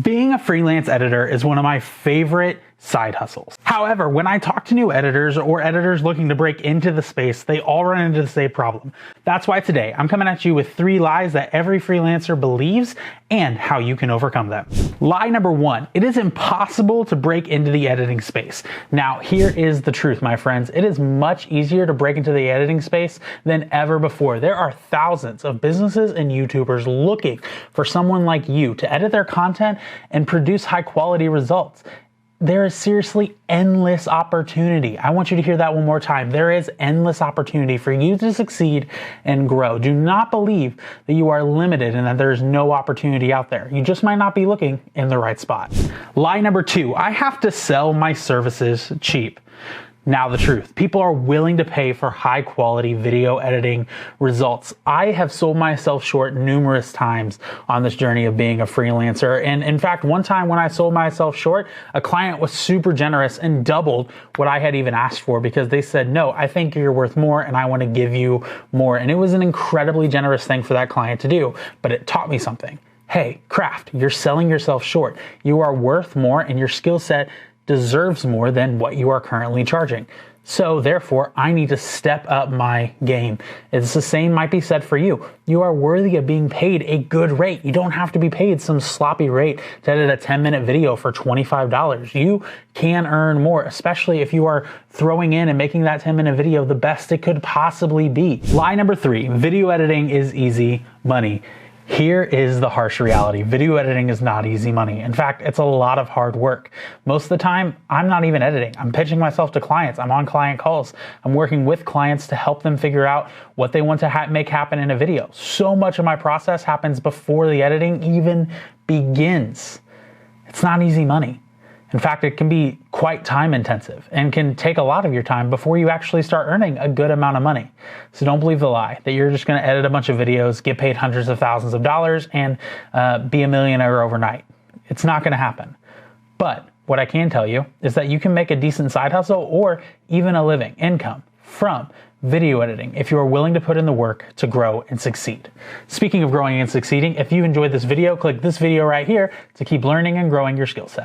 Being a freelance editor is one of my favorite side hustles. However, when I talk to new editors or editors looking to break into the space, they all run into the same problem. That's why today I'm coming at you with 3 lies that every freelancer believes and how you can overcome them. Lie number 1, it is impossible to break into the editing space. Now, here is the truth, my friends. It is much easier to break into the editing space than ever before. There are thousands of businesses and YouTubers looking for someone like you to edit their content and produce high quality results. There is seriously endless opportunity. I want you to hear that one more time. There is endless opportunity for you to succeed and grow. Do not believe that you are limited and that there's no opportunity out there. You just might not be looking in the right spot. Lie number 2, I have to sell my services cheap. Now the truth, people are willing to pay for high quality video editing results. I have sold myself short numerous times on this journey of being a freelancer. And in fact, one time when I sold myself short, a client was super generous and doubled what I had even asked for because they said, no, I think you're worth more and I want to give you more. And it was an incredibly generous thing for that client to do, but it taught me something. Hey, craft, you're selling yourself short. You are worth more and your skill set deserves more than what you are currently charging. So therefore, I need to step up my game. It's the same might be said for you. You are worthy of being paid a good rate. You don't have to be paid some sloppy rate to edit a 10-minute video for $25. You can earn more, especially if you are throwing in and making that 10-minute video the best it could possibly be. Lie number 3, video editing is easy money. Here is the harsh reality. Video editing is not easy money. In fact, it's a lot of hard work. Most of the time, I'm not even editing. I'm pitching myself to clients. I'm on client calls. I'm working with clients to help them figure out what they want to make happen in a video. So much of my process happens before the editing even begins. It's not easy money. In fact, it can be quite time intensive and can take a lot of your time before you actually start earning a good amount of money. So don't believe the lie that you're just going to edit a bunch of videos, get paid hundreds of thousands of dollars, and be a millionaire overnight. It's not going to happen. But what I can tell you is that you can make a decent side hustle or even a living income from video editing if you are willing to put in the work to grow and succeed. Speaking of growing and succeeding, if you enjoyed this video, click this video right here to keep learning and growing your skill set.